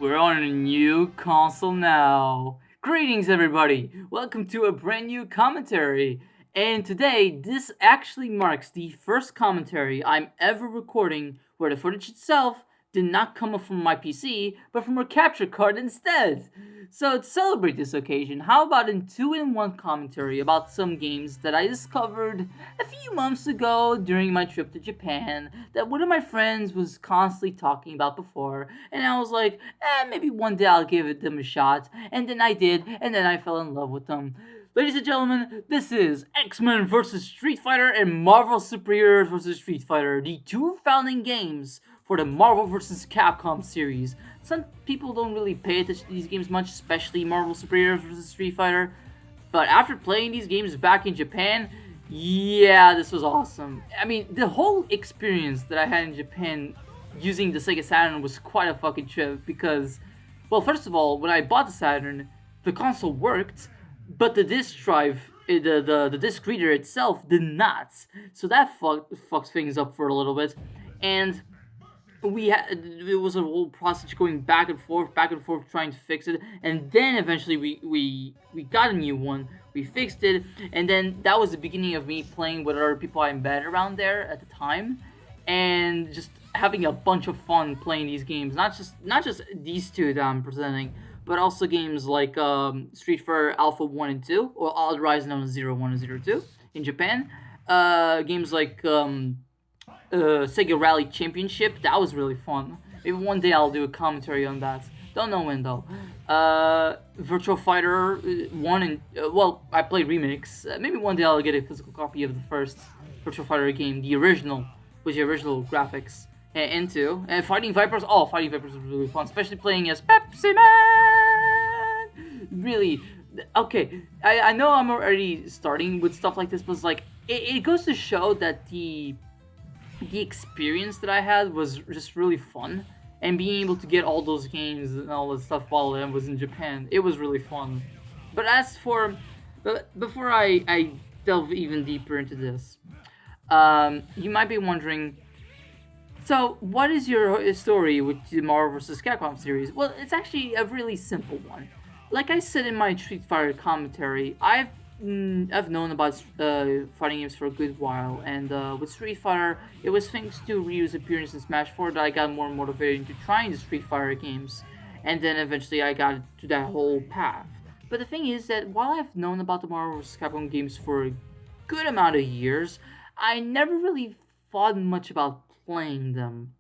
We're on a new console now. Greetings, everybody. Welcome to a brand new commentary. And today, this actually marks the first commentary I'm ever recording where the footage itself did not come from my PC, but from a capture card instead. So, to celebrate this occasion, how about a 2-in-1 commentary about some games that I discovered a few months ago during my trip to Japan that one of my friends was constantly talking about before, and I was like, maybe one day I'll give them a shot, and then I did, and then I fell in love with them. Ladies and gentlemen, this is X-Men vs. Street Fighter and Marvel Superheroes vs. Street Fighter, the two founding games for the Marvel vs. Capcom series. Some people don't really pay attention to these games much, especially Marvel Superheroes vs. Street Fighter, but after playing these games back in Japan, yeah, this was awesome. I mean, the whole experience that I had in Japan using the Sega Saturn was quite a fucking trip because, well, first of all, when I bought the Saturn, the console worked, but the disc drive, the disc reader itself did not. So that fucks things up for a little bit, and it was a whole process going back and forth, trying to fix it, and then eventually we got a new one. We fixed it, and then that was the beginning of me playing with other people I met around there at the time, and just having a bunch of fun playing these games. Not just these two that I'm presenting, but also games like Street Fighter Alpha 1 and 2, or otherwise known as 01 and 02 in Japan. Games like Sega Rally Championship. That was really fun. Maybe one day I'll do a commentary on that. Don't know when though. Virtual Fighter 1 and well, I played Remix. Maybe one day I'll get a physical copy of the first Virtual Fighter game, the original, with the original graphics. Into and Fighting Vipers. Oh, Fighting Vipers was really fun, especially playing as Pepsi Man. Really. Okay, I know I'm already starting with stuff like this, but it's like it goes to show that the experience that I had was just really fun, and being able to get all those games and all that stuff while I was in Japan, it was really fun. But as for, before I delve even deeper into this, you might be wondering, so what is your story with the Marvel vs. Capcom series? Well, it's actually a really simple one. Like I said in my Street Fighter commentary, I've known about fighting games for a good while, and with Street Fighter, it was thanks to Ryu's appearance in Smash 4 that I got more motivated into trying the Street Fighter games, and then eventually I got to that whole path. But the thing is that while I've known about the Marvel vs. Capcom games for a good amount of years, I never really thought much about playing them.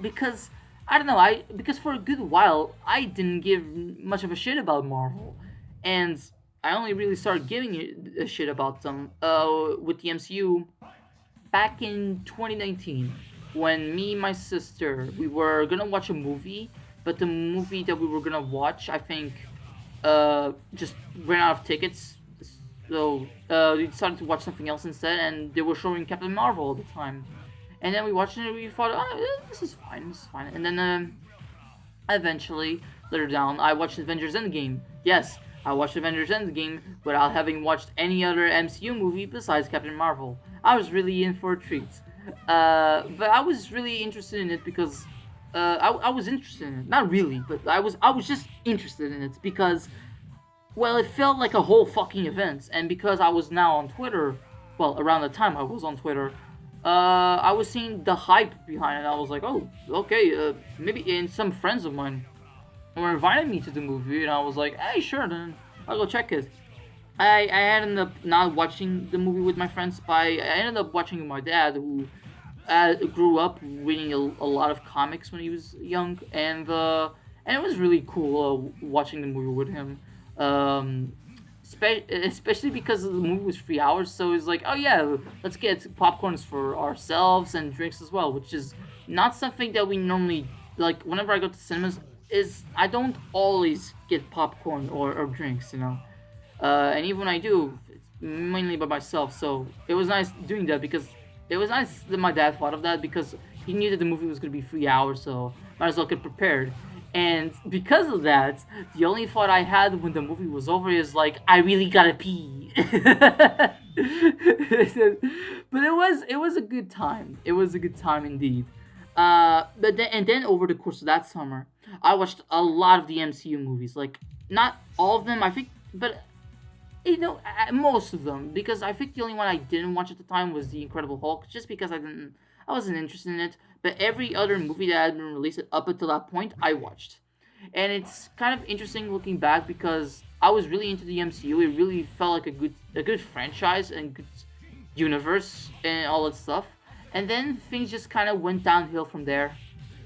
Because I don't know, because for a good while I didn't give much of a shit about Marvel, and I only really started giving a shit about them with the MCU back in 2019, when me and my sister, we were gonna watch a movie, but the movie that we were gonna watch, I think, just ran out of tickets. So we decided to watch something else instead, and they were showing Captain Marvel at the time. And then we watched it and we thought, oh, this is fine. And then eventually, later down, I watched Avengers Endgame. Yes, I watched Avengers Endgame without having watched any other MCU movie besides Captain Marvel. I was really in for a treat. But I was really interested in it because I was interested in it. Not really, but I was just interested in it because, well, it felt like a whole fucking event. And because I was now on Twitter, well, around the time I was on Twitter, I was seeing the hype behind it. I was like, oh, okay, maybe. And some friends of mine were inviting me to the movie, and I was like, hey, sure, then I'll go check it. I ended up not watching the movie with my friends, but I ended up watching with my dad, who grew up reading a lot of comics when he was young, and it was really cool watching the movie with him. Especially because the movie was 3 hours, so it's like, oh yeah, let's get popcorns for ourselves and drinks as well, which is not something that we normally like. Whenever I go to cinemas, is I don't always get popcorn or drinks, and even when I do, it's mainly by myself. So it was nice doing that because it was nice that my dad thought of that because he knew that the movie was gonna be 3 hours, so might as well get prepared. And because of that, the only thought I had when the movie was over is like, I really gotta pee. But it was a good time. It was a good time indeed. But then over the course of that summer, I watched a lot of the MCU movies. Like not all of them, I think, but most of them, because I think the only one I didn't watch at the time was the Incredible Hulk, just because I wasn't interested in it. But every other movie that had been released up until that point, I watched, and it's kind of interesting looking back because I was really into the MCU. It really felt like a good franchise and good universe and all that stuff. And then things just kind of went downhill from there.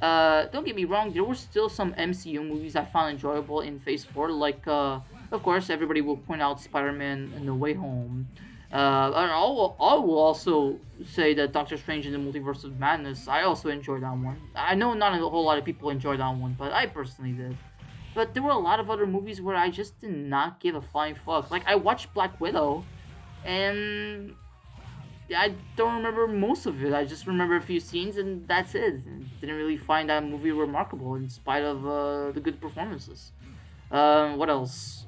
Don't get me wrong, there were still some MCU movies I found enjoyable in Phase 4, like, of course, everybody will point out Spider-Man and No Way Home. I will also say that Doctor Strange in the Multiverse of Madness, I also enjoyed that one. I know not a whole lot of people enjoyed that one, but I personally did. But there were a lot of other movies where I just did not give a flying fuck. Like, I watched Black Widow, and I don't remember most of it. I just remember a few scenes, and that's it. Didn't really find that movie remarkable, in spite of the good performances. What else?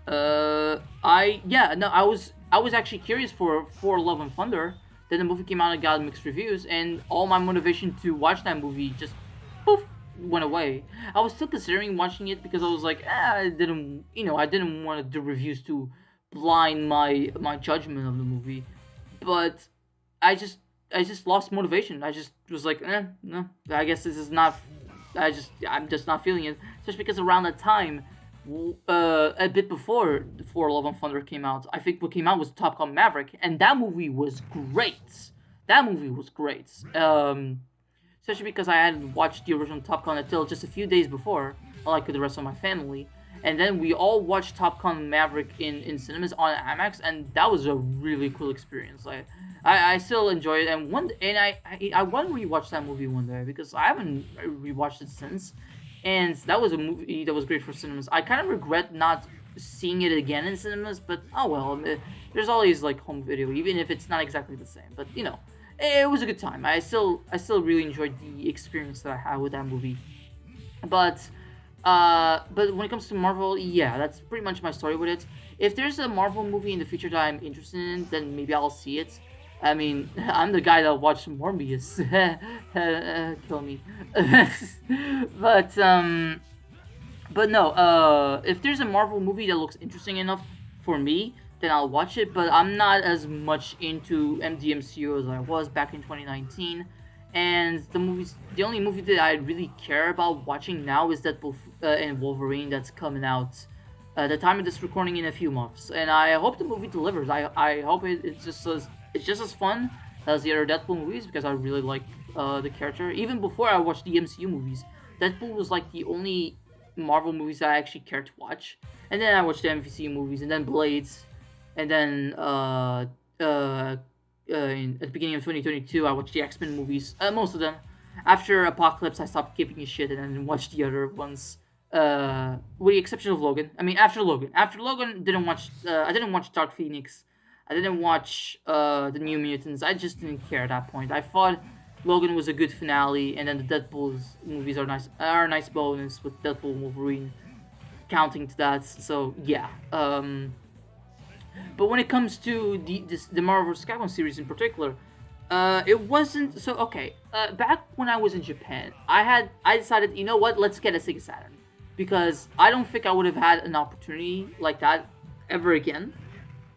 I yeah no I was actually curious for Love and Thunder. Then the movie came out and got mixed reviews, and all my motivation to watch that movie just poof went away. I was still considering watching it because I was like, I didn't want the reviews to blind my judgment of the movie, but I just I just lost motivation. I just was like, no, I guess this is not. I'm just not feeling it. Just because around that time, a bit before Love and Thunder came out, I think what came out was Top Gun Maverick, and that movie was great. That movie was great. Especially because I hadn't watched the original Top Gun until just a few days before, like the rest of my family. And then we all watched Top Gun Maverick in cinemas on IMAX, and that was a really cool experience. I still enjoy it, and I want to rewatch that movie one day because I haven't rewatched it since, and that was a movie that was great for cinemas. I kind of regret not seeing it again in cinemas, but oh well. There's always like home video, even if it's not exactly the same. But it was a good time. I still really enjoyed the experience that I had with that movie. But but when it comes to Marvel, yeah, that's pretty much my story with it. If there's a Marvel movie in the future that I'm interested in, then maybe I'll see it. I mean, I'm the guy that watched Morbius. Kill me. but but no. If there's a Marvel movie that looks interesting enough for me, then I'll watch it. But I'm not as much into MDMCU as I was back in 2019. And the only movie that I really care about watching now is Deadpool and Wolverine that's coming out. The time of this recording in a few months, and I hope the movie delivers. I hope it's just as fun as the other Deadpool movies because I really like the character. Even before I watched the MCU movies, Deadpool was like the only Marvel movies that I actually cared to watch. And then I watched the MCU movies, and then Blades, and then at the beginning of 2022, I watched the X-Men movies, most of them. After Apocalypse, I stopped giving a shit and then watched the other ones. With the exception of Logan. I mean, after Logan, I didn't watch Dark Phoenix. I didn't watch the New Mutants. I just didn't care at that point. I thought Logan was a good finale, and then the Deadpool's movies are a nice bonus with Deadpool and Wolverine counting to that. So yeah. But when it comes to the Marvel vs. Capcom series in particular, it wasn't so okay. Back when I was in Japan, I decided, you know what, let's get a Sega Saturn, because I don't think I would have had an opportunity like that ever again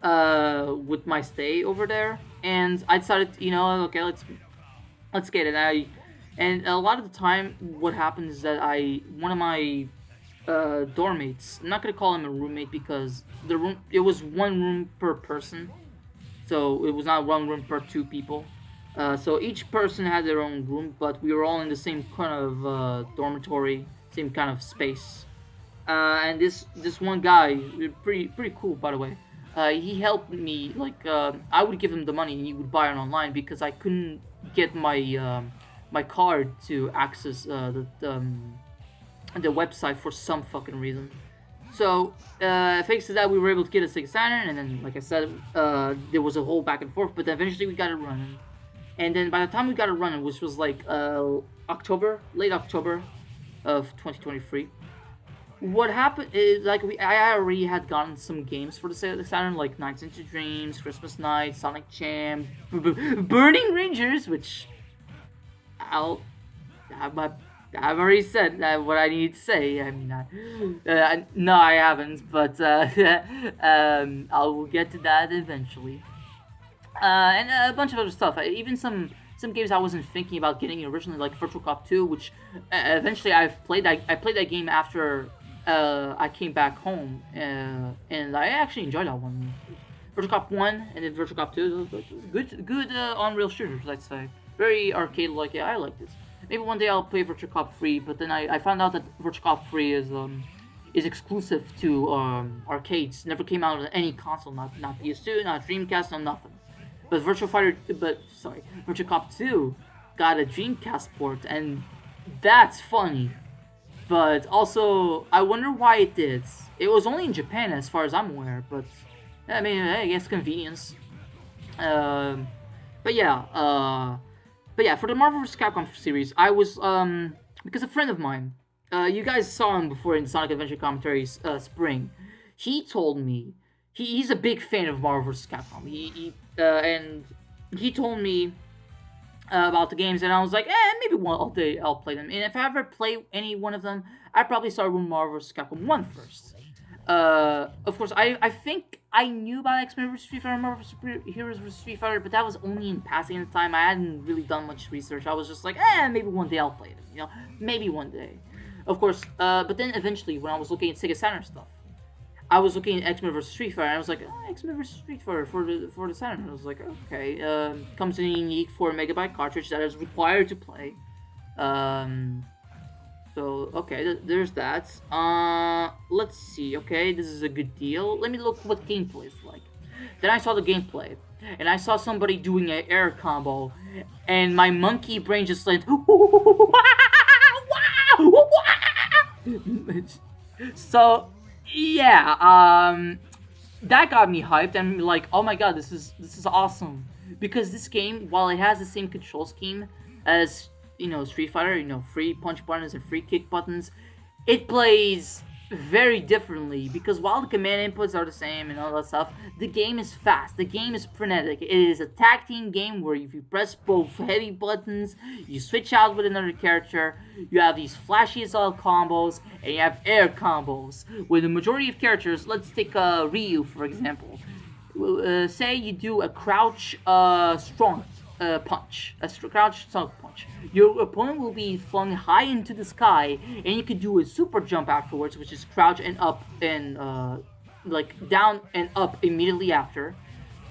with my stay over there. And I decided, okay, let's get it. And a lot of the time, what happens is that one of my dorm mates. I'm not gonna call him a roommate because it was one room per person, so it was not one room per two people. So each person had their own room, but we were all in the same kind of dormitory, same kind of space. And this one guy, pretty cool by the way. He helped me. Like I would give him the money, and he would buy it online because I couldn't get my card to access the website for some fucking reason. So, thanks to that, we were able to get a Sega Saturn, and then, like I said, there was a whole back and forth, but eventually we got it running. And then by the time we got it running, which was like late October of 2023, what happened is, like, I already had gotten some games for the Sega Saturn, like Nights into Dreams, Christmas Night, Sonic Jam, Burning Rangers, which I'll. I've already said what I need to say. I mean, no, I haven't, but I will get to that eventually. And a bunch of other stuff. Even some games I wasn't thinking about getting originally, like Virtual Cop 2, which eventually I've played. I played that game after I came back home, and I actually enjoyed that one. Virtual Cop 1 and then Virtual Cop 2, those good on-rail shooters, I'd say. Very arcade-like. Yeah, I like this. Maybe one day I'll play Virtual Cop 3, but then I found out that Virtual Cop 3 is exclusive to arcades. Never came out on any console, not PS2, not Dreamcast, no nothing. But Virtual Cop 2 got a Dreamcast port, and that's funny. But also, I wonder why it did. It was only in Japan, as far as I'm aware. But I mean, I guess convenience. Um, but yeah, for the Marvel vs. Capcom series, I was because a friend of mine, you guys saw him before in the Sonic Adventure commentaries spring. He told me he's a big fan of Marvel vs. Capcom. And he told me about the games, and I was like, maybe one day I'll play them. And if I ever play any one of them, I probably start with Marvel vs. Capcom 1 first. Of course, I think I knew about X-Men vs. Street Fighter, Marvel Heroes vs. Street Fighter, but that was only in passing at the time. I hadn't really done much research. I was just like, maybe one day I'll play them, maybe one day. Of course, but then eventually, when I was looking at Sega Saturn stuff, I was looking at X-Men vs. Street Fighter, and I was like, X-Men vs. Street Fighter for the Saturn. And I was like, okay, comes in a unique 4 megabyte cartridge that is required to play. So, okay, there's that. Let's see, okay, this is a good deal. Let me look what gameplay is like. Then I saw the gameplay, and I saw somebody doing an air combo, and my monkey brain just went, so, yeah, that got me hyped, and like, oh my god, this is awesome. Because this game, while it has the same control scheme as Street Fighter, free punch buttons and free kick buttons, it plays very differently, because while the command inputs are the same and all that stuff, the game is fast, the game is frenetic. It is a tag team game where if you press both heavy buttons, you switch out with another character, you have these flashy as all combos, and you have air combos. With the majority of characters, let's take Ryu for example. Say you do a crouch strong punch, a crouch strong punch. Your opponent will be flung high into the sky, and you could do a super jump afterwards, which is crouch and up and like down and up immediately after.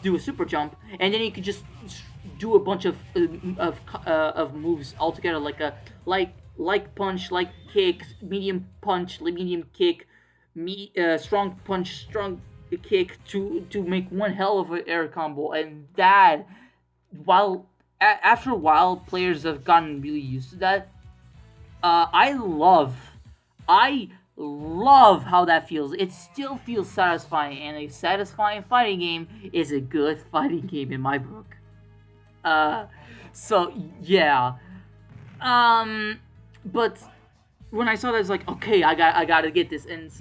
Do a super jump, and then you could just do a bunch of moves altogether, like a like punch, like kick, medium punch, medium kick, strong punch, strong kick to make one hell of an air combo, and that. While after a while, players have gotten really used to that. I love how that feels. It still feels satisfying, and a satisfying fighting game is a good fighting game in my book. So yeah. But when I saw that, it's like, okay, I gotta get this, and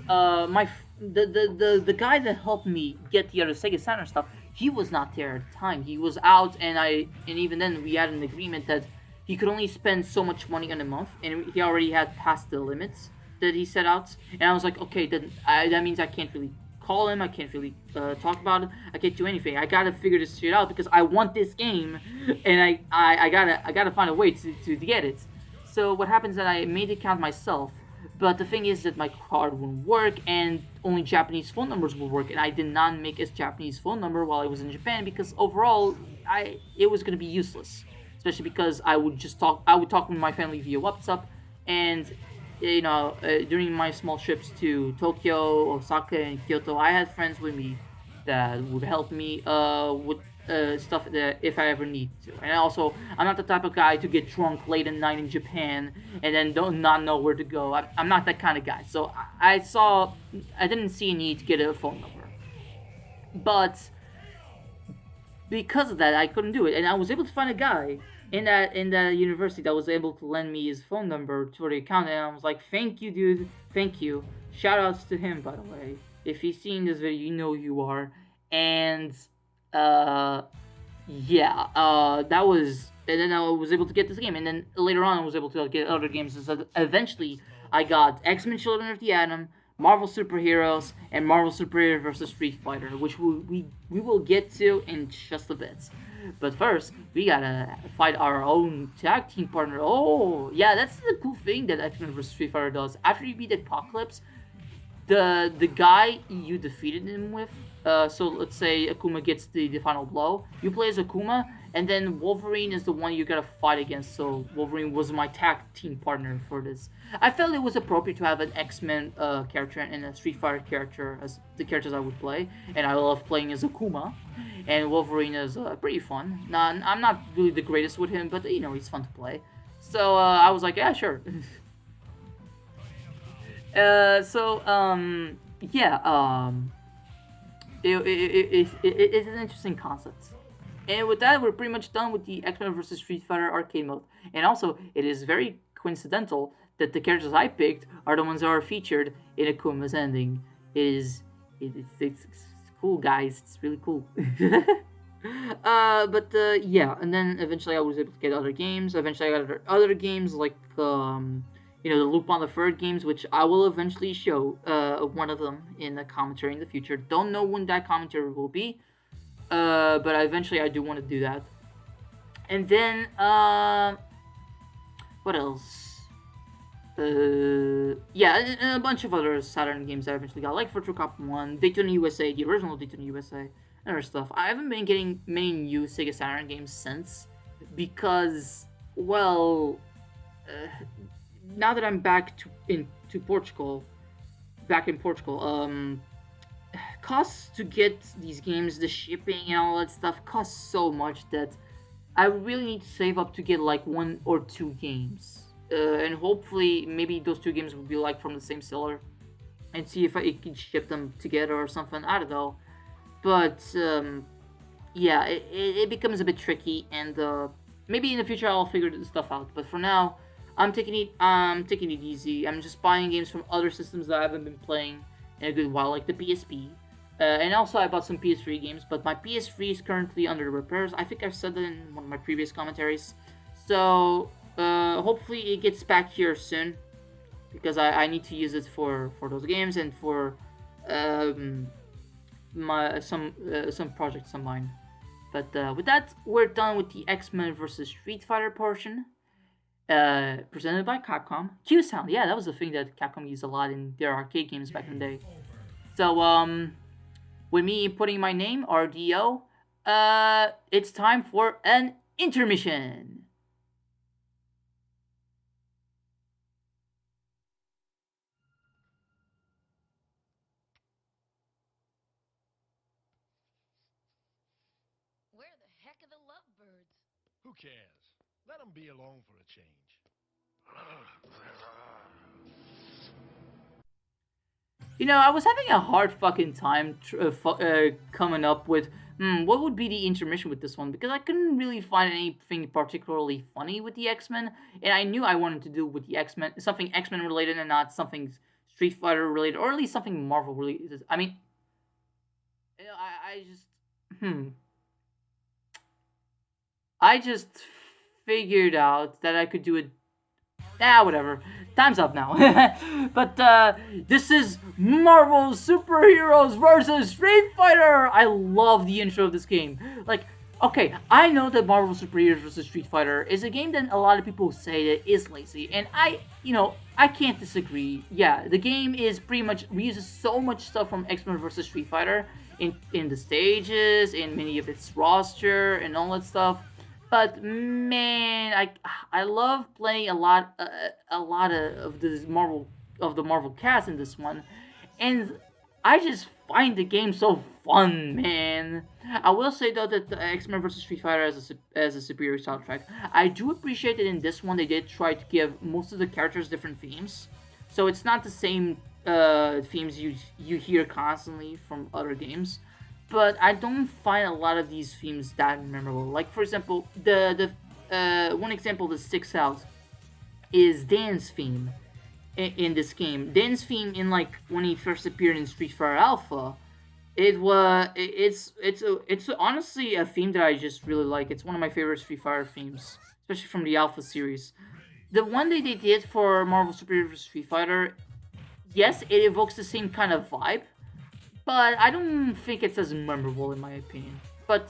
the guy that helped me get the other Sega Saturn stuff, he was not there at the time. He was out, and even then we had an agreement that he could only spend so much money in a month, and he already had passed the limits that he set out. And I was like, okay, then that means I can't really call him. I can't really talk about it. I can't do anything. I gotta figure this shit out because I want this game, and I gotta find a way to get it. So what happens is that I made the account myself. But the thing is that my card wouldn't work, and only Japanese phone numbers would work, and I did not make a Japanese phone number while I was in Japan because overall, it was gonna be useless. Especially because I would talk with my family via WhatsApp, and during my small trips to Tokyo, Osaka, and Kyoto, I had friends with me that would help me with stuff that if I ever need to. And also, I'm not the type of guy to get drunk late at night in Japan and then not know where to go. I'm not that kind of guy. So I didn't see a need to get a phone number. But because of that, I couldn't do it. And I was able to find a guy in that university that was able to lend me his phone number for the account. And I was like, thank you, dude. Thank you. Shout outs to him, by the way. If he's seeing this video, you know who you are. And that was and then I was able to get this game, and then later on I was able to get other games. And so eventually, I got X-Men: Children of the Atom, Marvel Superheroes, and Marvel Superheroes vs. Street Fighter, which we will get to in just a bit. But first, we gotta fight our own tag team partner. Oh, yeah, that's the cool thing that X-Men vs. Street Fighter does. After you beat Apocalypse, the guy you defeated him with. So let's say Akuma gets the final blow. You play as Akuma, and then Wolverine is the one you gotta fight against. So Wolverine was my tag team partner for this. I felt it was appropriate to have an X-Men character and a Street Fighter character as the characters I would play, and I love playing as Akuma. And Wolverine is pretty fun. I'm not really the greatest with him, but he's fun to play. So I was like, yeah, sure. Yeah, it's an interesting concept. And with that, we're pretty much done with the X-Men vs. Street Fighter arcade mode. And also, it is very coincidental that the characters I picked are the ones that are featured in Akuma's ending. It's cool, guys. It's really cool. Yeah, and then eventually I was able to get other games. Eventually I got other games like the Loop on the Third games, which I will eventually show one of them in a commentary in the future. Don't know when that commentary will be, but eventually I do want to do that. And then what else? Yeah, and a bunch of other Saturn games I eventually got, like Virtual Cop 1, Daytona USA, the original Daytona USA, and other stuff. I haven't been getting many new Sega Saturn games since, because, well, now that I'm back to Portugal, costs to get these games, the shipping and all that stuff costs so much that I really need to save up to get like 1 or 2 games. And hopefully maybe those 2 games will be like from the same seller, and see if I can ship them together or something. I don't know, but yeah, it becomes a bit tricky, and maybe in the future I'll figure this stuff out. But for now, I'm taking it easy. I'm just buying games from other systems that I haven't been playing in a good while, like the PSP. And also I bought some PS3 games, but my PS3 is currently under repairs. I think I've said that in one of my previous commentaries. So hopefully it gets back here soon, because I need to use it for those games and for some projects of mine. But with that, we're done with the X-Men vs. Street Fighter portion. Presented by Capcom. Q sound, yeah, that was the thing that Capcom used a lot in their arcade games back in the day. So with me putting my name, RDO, it's time for an intermission. Where the heck are the lovebirds? Who cares? Let them be alone for a change. I was having a hard fucking time coming up with what would be the intermission with this one, because I couldn't really find anything particularly funny with the X-Men, and I knew I wanted to do with the X-Men something X-Men related and not something Street Fighter related, or at least something Marvel related. I mean, I just I just figured out that I could do it. Whatever. Time's up now. But this is Marvel Superheroes vs. Street Fighter. I love the intro of this game. Like, okay, I know that Marvel Superheroes vs. Street Fighter is a game that a lot of people say that is lazy, and I can't disagree. Yeah, the game is pretty much reuses so much stuff from X-Men vs. Street Fighter in the stages, in many of its roster, and all that stuff. But man, I love playing a lot of the Marvel cast in this one, and I just find the game so fun, man. I will say though that the X-Men vs. Street Fighter as a superior soundtrack. I do appreciate that in this one they did try to give most of the characters different themes, so it's not the same themes you hear constantly from other games. But I don't find a lot of these themes that memorable. Like, for example, the one example that sticks out is Dan's theme in this game. Dan's theme in, like, when he first appeared in Street Fighter Alpha, It's honestly a theme that I just really like. It's one of my favorite Street Fighter themes, especially from the Alpha series. The one that they did for Marvel Superior vs. Street Fighter, yes, it evokes the same kind of vibe, but I don't think it's as memorable in my opinion. But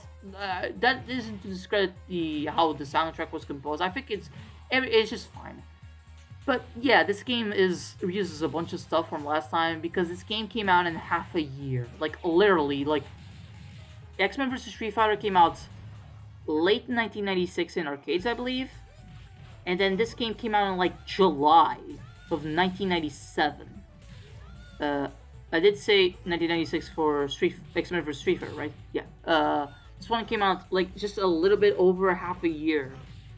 that isn't to discredit the how the soundtrack was composed. I think it's just fine. But yeah, this game is reuses a bunch of stuff from last time because this game came out in half a year. Like literally, like X-Men vs. Street Fighter came out late 1996 in arcades, I believe, and then this game came out in like July of 1997. Uh, I did say 1996 for Street X-Men vs. Street Fighter, right? Yeah. This one came out like just a little bit over half a year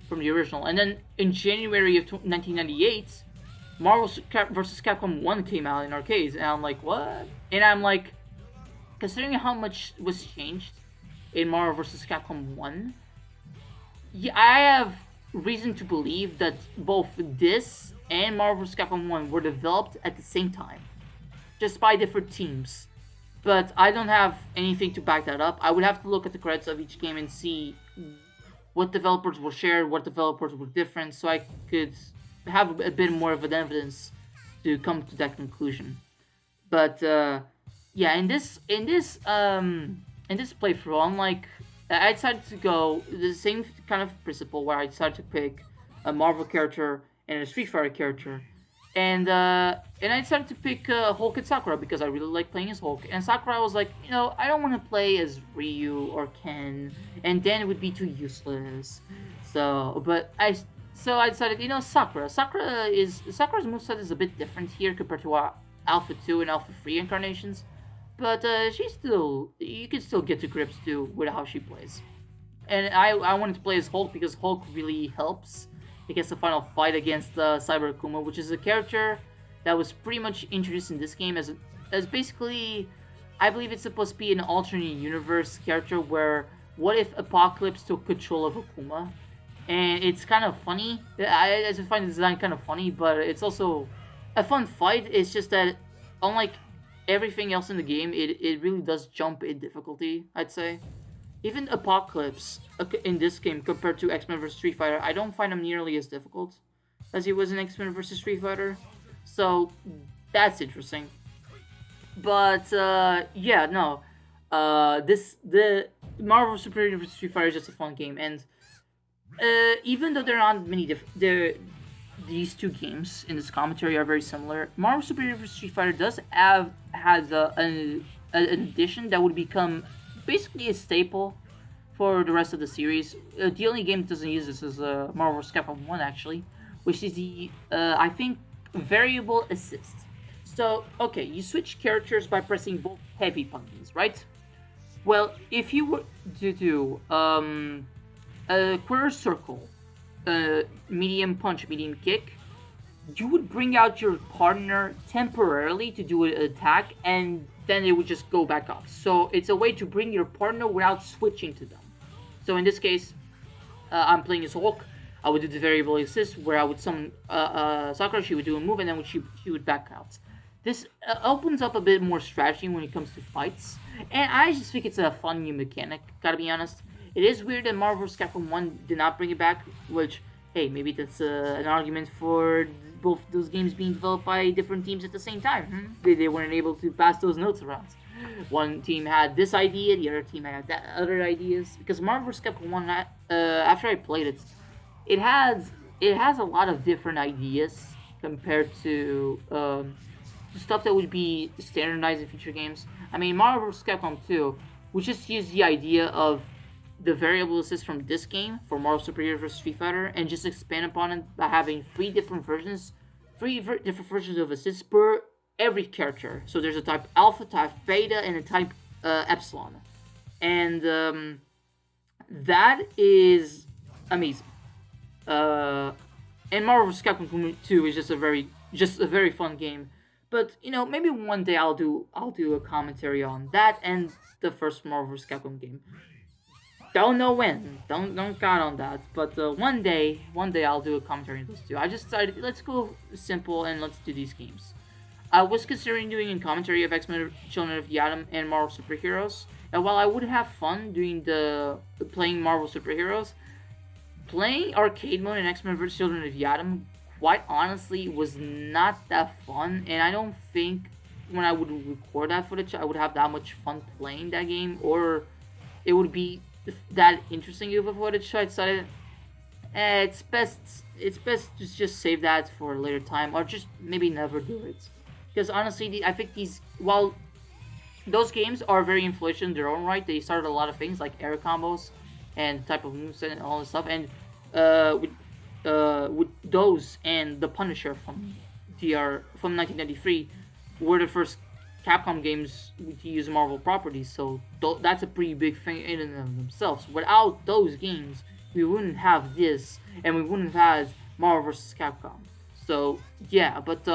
from the original, and then in January of 1998, Marvel vs. Capcom 1 came out in arcades, and I'm like, what? And I'm like, considering how much was changed in Marvel vs. Capcom 1, yeah, I have reason to believe that both this and Marvel vs. Capcom 1 were developed at the same time, just by different teams. But I don't have anything to back that up. I would have to look at the credits of each game and see what developers were shared, what developers were different, so I could have a bit more of an evidence to come to that conclusion. But yeah, in this playthrough, unlike I decided to go the same kind of principle where I decided to pick a Marvel character and a Street Fighter character, and I decided to pick Hulk and Sakura because I really like playing as Hulk. And Sakura was like, I don't want to play as Ryu or Ken, and then it would be too useless. So I decided, Sakura. Sakura's moveset is a bit different here compared to Alpha 2 and Alpha 3 incarnations, but you can still get to grips too with how she plays. And I wanted to play as Hulk because Hulk really helps against the final fight against Cyber Akuma, which is a character that was pretty much introduced in this game as basically, I believe it's supposed to be an alternate universe character where what if Apocalypse took control of Akuma? And it's kind of funny. I just find the design kind of funny, but it's also a fun fight. It's just that, unlike everything else in the game, it really does jump in difficulty, I'd say. Even Apocalypse in this game compared to X-Men vs. Street Fighter, I don't find him nearly as difficult as he was in X-Men vs. Street Fighter. So that's interesting. But yeah, no. The Marvel Superior vs. Street Fighter is just a fun game, and even though there aren't many these two games in this commentary are very similar. Marvel Superior vs. Street Fighter does have has an addition that would become basically a staple for the rest of the series. The only game that doesn't use this is Marvel vs. Capcom 1 actually, which is the I think variable assist. So okay, you switch characters by pressing both heavy buttons, right? Well, if you were to do a quarter circle, medium punch, medium kick, you would bring out your partner temporarily to do an attack, and then it would just go back up. So it's a way to bring your partner without switching to them. So in this case, I'm playing as Hulk. I would do the variable assist where I would summon Sakura, she would do a move, and then she would back out. This opens up a bit more strategy when it comes to fights, and I just think it's a fun new mechanic, gotta be honest. It is weird that Marvel vs. Capcom 1 did not bring it back, which, hey, maybe that's an argument for both those games being developed by different teams at the same time. They weren't able to pass those notes around. One team had this idea, the other team had that other ideas. Because Marvel vs. Capcom 1, after I played it, it has a lot of different ideas compared to stuff that would be standardized in future games. I mean, Marvel vs. Capcom 2, we just used the idea of the variable assist from this game for Marvel Superior vs. Street Fighter and just expand upon it by having three different versions of assists per every character. So there's a type Alpha, type Beta, and a type Epsilon. And that is amazing. And Marvel vs. Capcom 2 is just a very fun game. But maybe one day I'll do a commentary on that and the first Marvel vs. Capcom game. Don't know when. Don't count on that. But one day I'll do a commentary on those two. I just decided let's go simple and let's do these games. I was considering doing a commentary of X-Men Children of the Atom and Marvel Superheroes. And while I would have fun doing the playing Marvel Superheroes, playing arcade mode in X-Men vs. Children of the Atom, quite honestly, was not that fun. And I don't think when I would record that footage, I would have that much fun playing that game, or it would be that interesting of a footage. So I decided it's best to just save that for a later time, or just maybe never do it. Because honestly, I think these, while those games are very influential in their own right, they started a lot of things like air combos and type of moves and all this stuff. And with those and the Punisher from 1993 were the first Capcom games to use Marvel properties. So that's a pretty big thing in and of themselves. Without those games, we wouldn't have this, and we wouldn't have had Marvel vs. Capcom. So yeah, but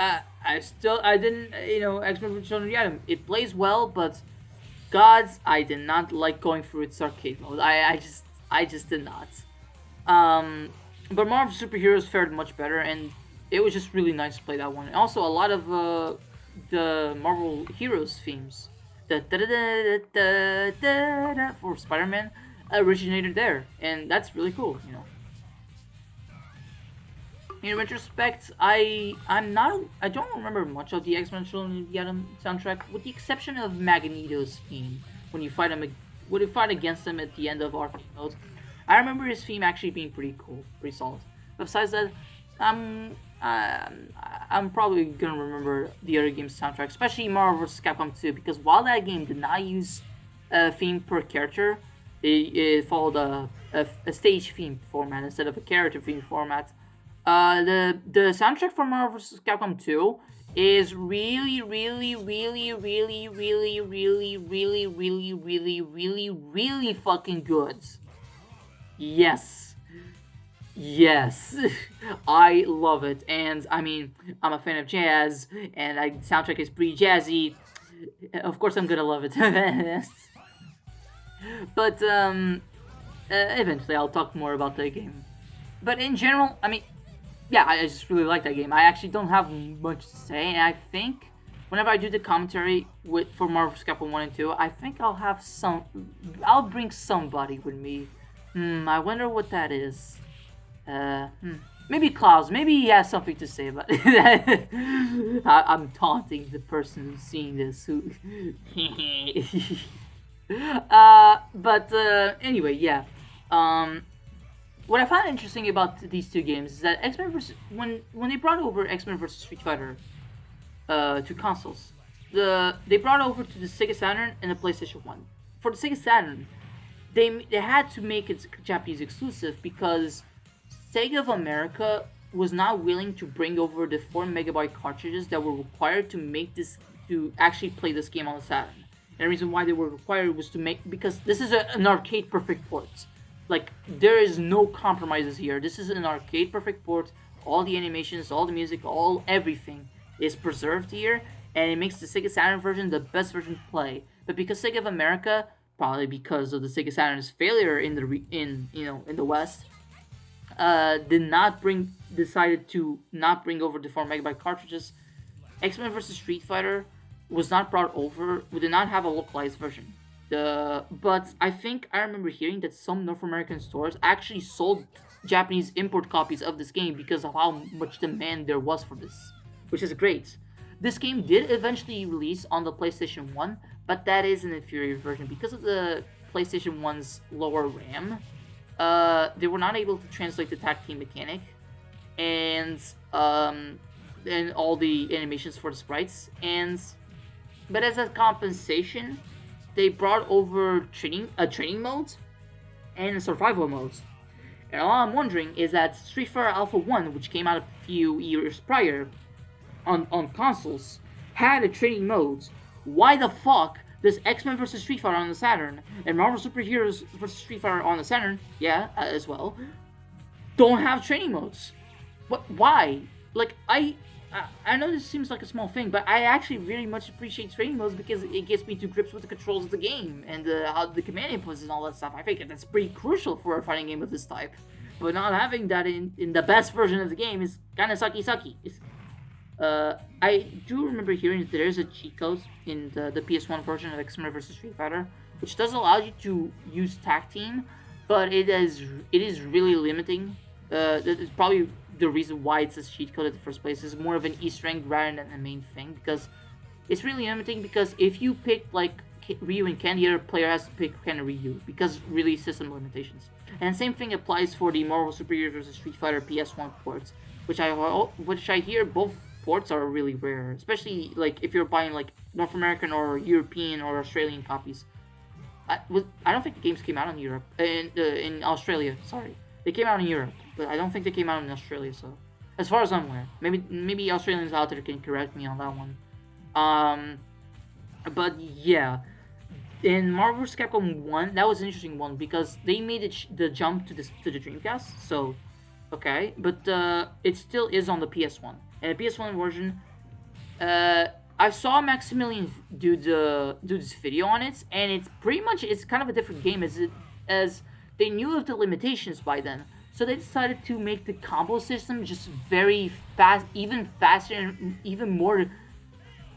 I didn't, X-Men vs. Children of the Atom. It plays well, but gods, I did not like going through its arcade mode. I just did not. But Marvel Superheroes fared much better, and it was just really nice to play that one. And also, a lot of the Marvel Heroes themes, for Spider-Man, originated there, and that's really cool. In retrospect, I don't remember much of the X-Men Children of the Atom soundtrack, with the exception of Magneto's theme when you fight against him at the end of arcade mode. I remember his theme actually being pretty cool, pretty solid. Besides that, I'm probably gonna remember the other game's soundtrack, especially Marvel vs. Capcom 2, because while that game did not use a theme per character, it followed a stage theme format instead of a character theme format. The soundtrack for Marvel vs. Capcom 2 is really, really, really, really, really, really, really, really, really, really, really fucking good. Yes. Yes. I love it. And I mean, I'm a fan of jazz, and the soundtrack is pretty jazzy. Of course, I'm gonna love it. But eventually, I'll talk more about the game. But in general, I mean, yeah, I just really like that game. I actually don't have much to say, and I think whenever I do the commentary for Marvel vs. Capcom 1 and 2, I think I'll bring somebody with me. I wonder what that is. Maybe Klaus. Maybe he has something to say about it. I'm taunting the person who's seeing this. But anyway, yeah. What I found interesting about these two games is that when they brought over X-Men vs. Street Fighter to consoles, they brought over to the Sega Saturn and the PlayStation 1. For the Sega Saturn, they had to make it Japanese exclusive because Sega of America was not willing to bring over the 4 megabyte cartridges that were required to actually play this game on the Saturn. And the reason why they were required was because this is an arcade perfect port. Like, there is no compromises here. This is an arcade perfect port. All the animations, all the music, everything is preserved here, and it makes the Sega Saturn version the best version to play. But because Sega of America, probably because of the Sega Saturn's failure in the West, decided to not bring over the 4 megabyte cartridges. X-Men vs. Street Fighter was not brought over. We did not have a localized version. But I think I remember hearing that some North American stores actually sold Japanese import copies of this game because of how much demand there was for this, which is great. This game did eventually release on the PlayStation 1, but that is an inferior version because of the PlayStation 1's lower RAM. They were not able to translate the tag team mechanic and all the animations for the sprites. But as a compensation, they brought over a training mode and a survival mode. And all I'm wondering is that Street Fighter Alpha 1, which came out a few years prior on consoles, had a training mode. Why the fuck does X-Men vs. Street Fighter on the Saturn and Marvel Superheroes vs. Street Fighter on the Saturn, as well, don't have training modes? Why? Like, I know this seems like a small thing, but I actually very much appreciate training modes because it gets me to grips with the controls of the game and how the command inputs and all that stuff. I think that's pretty crucial for a fighting game of this type. But not having that in the best version of the game is kind of sucky. I do remember hearing that there is a cheat code in the PS1 version of X-Men vs Street Fighter, which does allow you to use tag team, but it is really limiting. That is probably the reason why it's a cheat code in the first place. It's more of an Easter egg rather than a main thing because it's really limiting. Because if you pick like Ryu and Ken, the other player has to pick Ken and Ryu because really system limitations. And same thing applies for the Marvel Super Heroes vs Street Fighter PS1 ports, which I hear both ports are really rare, especially like if you're buying like North American or European or Australian copies. I don't think the games came out in Europe in Australia. Sorry, they came out in Europe, but I don't think they came out in Australia. So, as far as I'm aware, maybe Australians out there can correct me on that one. Um, but yeah, in Marvel vs. Capcom 1, that was an interesting one because they made the jump to the Dreamcast. So, okay, but it still is on the PS1. And the PS1 version, uh, I saw Maximilian do this video on it, and it's kind of a different game as they knew of the limitations by then. So they decided to make the combo system just very fast, even faster, and even more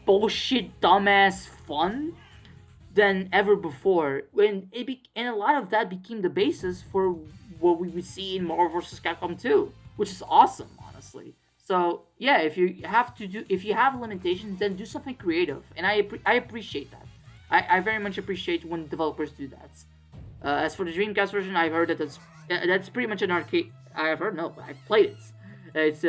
bullshit, dumbass fun than ever before. And a lot of that became the basis for what we would see in Marvel vs. Capcom 2, which is awesome, honestly. So yeah, if you have limitations, then do something creative, and I appreciate that. I very much appreciate when developers do that. As for the Dreamcast version, I've heard that that's pretty much an arcade. I've heard no, I played it. It's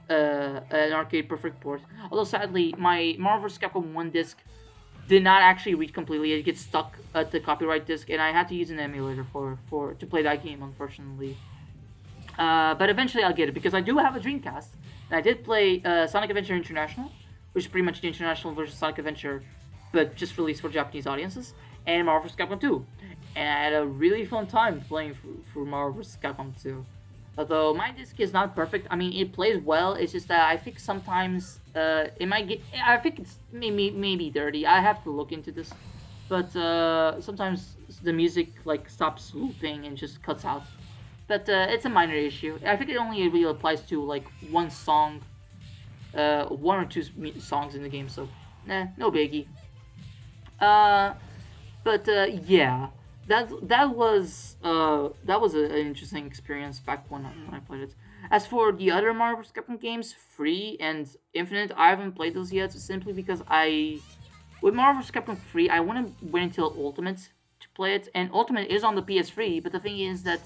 an arcade perfect port. Although sadly, my Marvel vs. Capcom 1 disc did not actually read completely. It gets stuck at the copyright disc, and I had to use an emulator for to play that game, unfortunately. But eventually I'll get it because I do have a Dreamcast, and I did play Sonic Adventure International, which is pretty much the international version of Sonic Adventure, but just released for Japanese audiences, and Marvel vs. Capcom 2. And I had a really fun time playing for Marvel vs. Capcom 2. Although my disc is not perfect, I mean it plays well. It's just that I think sometimes it might get. I think it's maybe dirty. I have to look into this, but sometimes the music like stops looping and just cuts out. But it's a minor issue. I think it only really applies to like one song, one or two songs in the game. So, no biggie. Uh, but yeah, that was an interesting experience back when I played it. As for the other Marvel Capcom games, Free and Infinite, I haven't played those yet simply because with Marvel Capcom Free, I want to wait until Ultimate to play it, and Ultimate is on the PS3. But the thing is that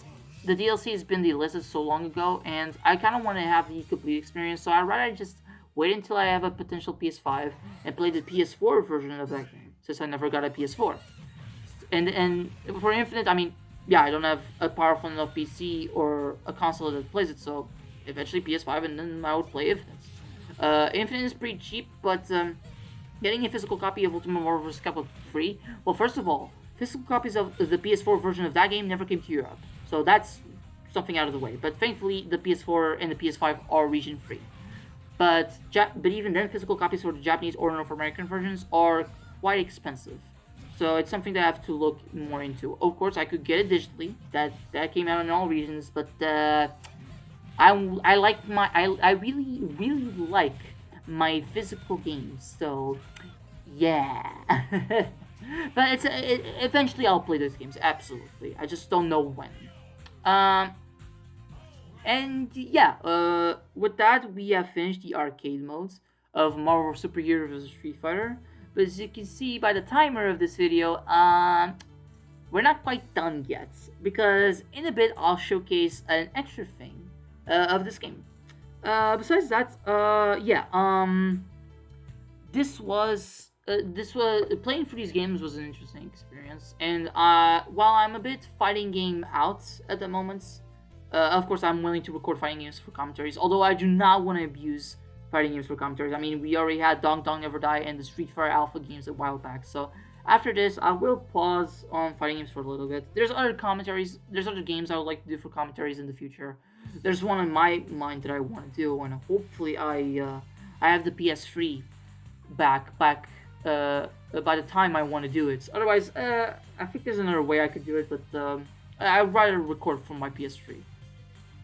the DLC has been delisted so long ago, and I kind of want to have the complete experience. So I'd rather just wait until I have a potential PS5 and play the PS4 version of that game, since I never got a PS4. And for Infinite, I mean, yeah, I don't have a powerful enough PC or a console that plays it, so eventually PS5, and then I would play Infinite. Infinite is pretty cheap, but getting a physical copy of Ultimate Marvel vs. Capcom free. Well, first of all, physical copies of the PS4 version of that game never came to Europe, so that's something out of the way. But thankfully, the PS4 and the PS5 are region free. But even then, physical copies for the Japanese or North American versions are quite expensive. So it's something that I have to look more into. Of course, I could get it digitally. That came out in all regions, but I like I really like my physical games. So yeah. But eventually I'll play those games. Absolutely. I just don't know when. Um. And yeah, with that, we have finished the arcade modes of Marvel Super Heroes vs. Street Fighter. But as you can see by the timer of this video, we're not quite done yet. Because in a bit, I'll showcase an extra thing of this game. Besides that, yeah, this was playing for these games was an interesting experience. And while I'm a bit fighting game out at the moment, of course, I'm willing to record fighting games for commentaries, although I do not want to abuse fighting games for commentaries. I mean, we already had Dong Dong Never Die and the Street Fighter Alpha games a while back, so after this, I will pause on fighting games for a little bit. There's other games I would like to do for commentaries in the future. There's one in my mind that I want to do, and hopefully I have the PS3 back by the time I want to do it. Otherwise, I think there's another way I could do it, but I'd rather record from my PS3.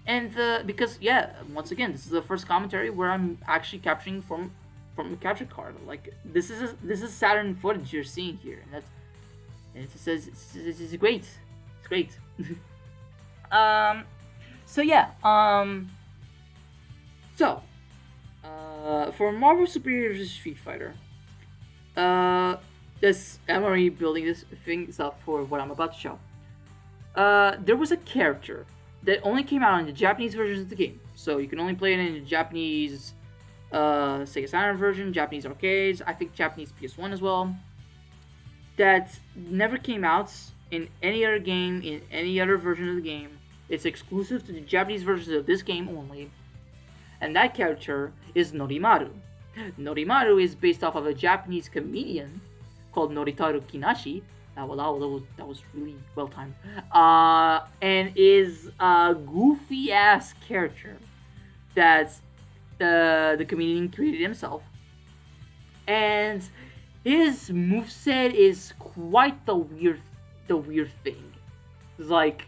And because yeah, once again, this is the first commentary where I'm actually capturing from a capture card. Like this is Saturn footage you're seeing here, and that's and it says it's great. It's great. um, so yeah. So for Marvel Superior vs. Street Fighter, uh, this I'm already building this things up for what I'm about to show. There was a character that only came out in the Japanese versions of the game, so you can only play it in the Japanese Sega Saturn version, Japanese arcades, I think Japanese PS1 as well. That never came out in any other game, in any other version of the game. It's exclusive to the Japanese versions of this game only, and that character is Norimaru. Norimaru is based off of a Japanese comedian called Noritaru Kinashi. That was really well timed. And is a goofy ass character that the comedian created himself. And his moveset is quite the weird thing. It's like,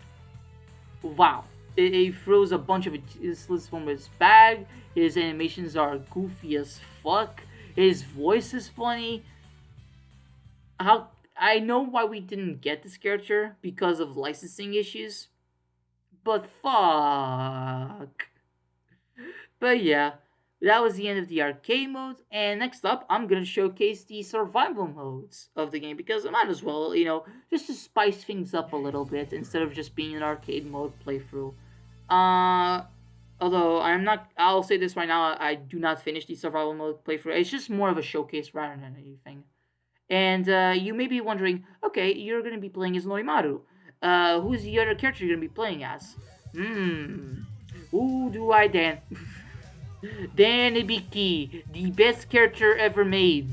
wow. He throws a bunch of useless from his bag. His animations are goofy as fuck. His voice is funny. How I know why we didn't get this character because of licensing issues, but fuck. But yeah, that was the end of the arcade mode. And next up, I'm gonna showcase the survival modes of the game because I might as well, just to spice things up a little bit instead of just being an arcade mode playthrough. Uh, Although I'll say this right now, I do not finish the survival mode playthrough. It's just more of a showcase rather than anything. And you may be wondering, okay, you're gonna be playing as Norimaru. Who's the other character you're gonna be playing as? Who do I Dan? Dan Ibiki, the best character ever made.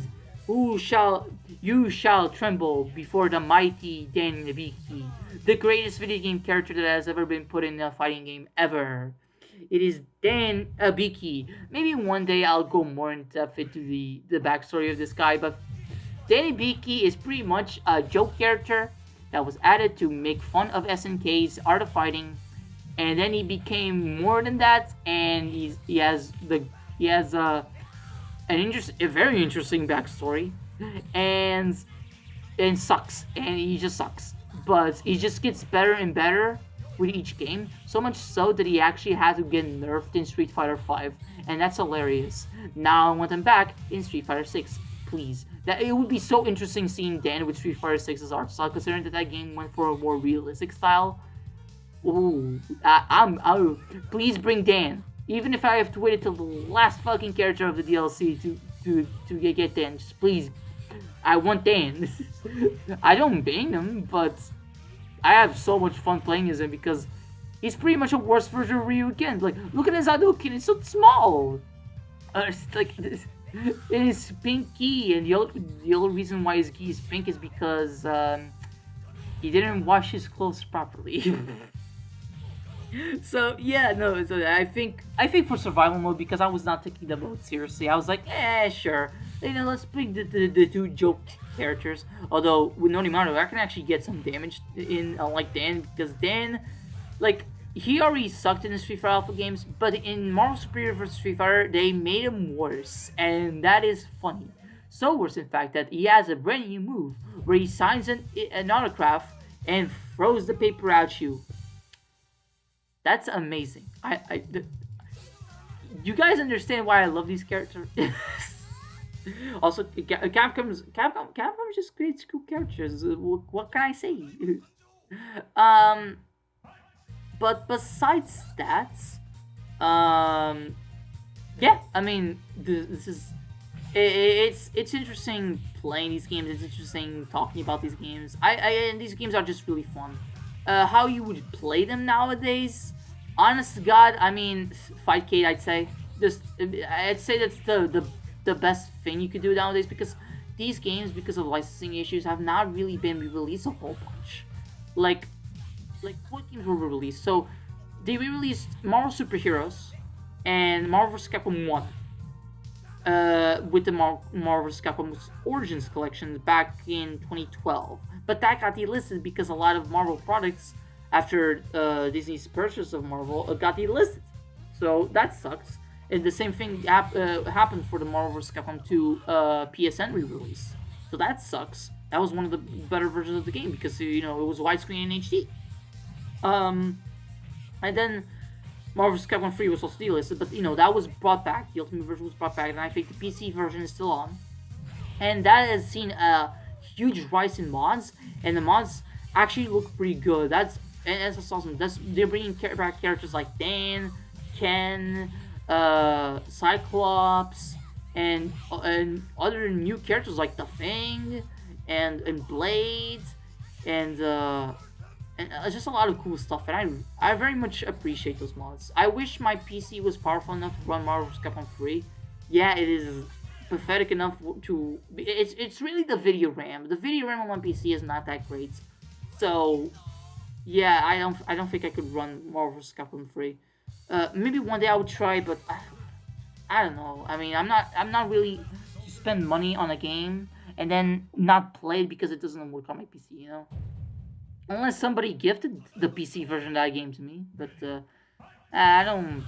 You shall tremble before the mighty Dan Ibiki, the greatest video game character that has ever been put in a fighting game ever. It is Dan Ibiki. Maybe one day I'll go more in depth into the backstory of this guy, but Danny Beaky is pretty much a joke character that was added to make fun of SNK's art of fighting, and then he became more than that, and he has a very interesting backstory, and sucks, and he just sucks, but he just gets better and better with each game, so much so that he actually had to get nerfed in Street Fighter V, and that's hilarious. Now I want him back in Street Fighter 6. Please. That it would be so interesting seeing Dan with Street Fighter 6's art style, considering that game went for a more realistic style. Ooh, please bring Dan. Even if I have to wait until the last fucking character of the DLC to get Dan, just please. I want Dan. I don't bang him, but I have so much fun playing as him because he's pretty much a worse version of Ryu again. Like, look at his Hadouken, it's so small. It's like his pink key, and the only reason why his key is pink is because he didn't wash his clothes properly. So yeah, no. So I think for survival mode, because I was not taking the mode seriously, I was like, sure. Let's bring the two joke characters. Although with Nonimaru, I can actually get some damage in like Dan, because Dan, like, he already sucked in the Street Fighter Alpha games, but in Marvel Superior vs. Street Fighter, they made him worse, and that is funny. So worse, in fact, that he has a brand new move where he signs an autograph and throws the paper at you. That's amazing. You guys understand why I love these characters? Also, Capcom just creates cool characters. What can I say? But besides that, yeah, I mean, this is it's interesting playing these games. It's interesting talking about these games. And these games are just really fun. How you would play them nowadays? Honest to God, I mean, Fightcade, I'd say that's the best thing you could do nowadays, because these games, because of licensing issues, have not really been released a whole bunch. Like what games were released? So they re-released Marvel Superheroes and Marvel vs. Capcom 1 with the Marvel vs. Capcom Origins collection back in 2012. But that got delisted because a lot of Marvel products after Disney's purchase of Marvel, got delisted. So that sucks. And the same thing happened for the Marvel vs. Capcom 2 PSN re-release. So that sucks. That was one of the better versions of the game because it was widescreen in HD. And then Marvel vs. Capcom 3 was also delisted, but that was brought back. The Ultimate version was brought back, and I think the PC version is still on. And that has seen a huge rise in mods, and the mods actually look pretty good. That's awesome. They're bringing back characters like Dan, Ken, Cyclops, and other new characters like the Fang, and Blade, and just a lot of cool stuff. And I very much appreciate those mods. I wish my PC was powerful enough to run Marvel vs. Capcom 3. Yeah, it is pathetic enough to. It's really the video RAM. The video RAM on my PC is not that great. So yeah, I don't think I could run Marvel vs. Capcom 3. Maybe one day I would try, but I don't know. I mean, I'm not really to spend money on a game and then not play it because it doesn't work on my PC. Unless somebody gifted the PC version of that game to me, but I don't.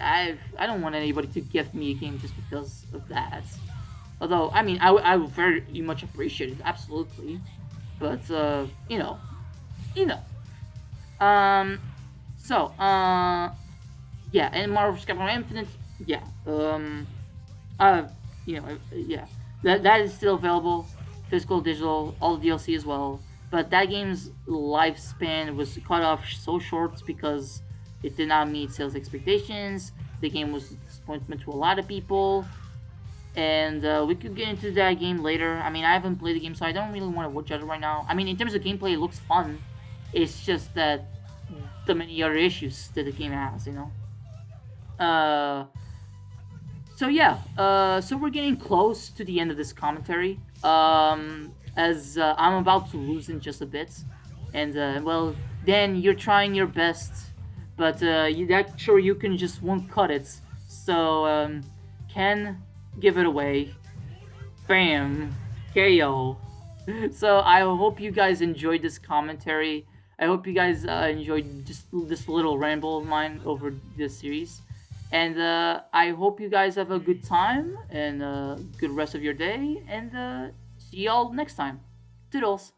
I don't want anybody to gift me a game just because of that. Although, I mean, I would very much appreciate it, absolutely. But you know. Um, yeah, and Marvel vs. Capcom Infinite, yeah. Yeah, that is still available, physical, digital, all the DLC as well. But that game's lifespan was cut off so short because it did not meet sales expectations. The game was a disappointment to a lot of people, and we could get into that game later. I mean, I haven't played the game, so I don't really want to judge it right now. I mean, in terms of gameplay, it looks fun. It's just that the many other issues that the game has, So yeah, so we're getting close to the end of this commentary. As I'm about to lose in just a bit, and well, Dan, you're trying your best, but sure you can just won't cut it. So Ken, give it away. Bam, KO. So I hope you guys enjoyed this commentary. I hope you guys enjoyed just this little ramble of mine over this series. And I hope you guys have a good time and good rest of your day. And see y'all next time. Toodles.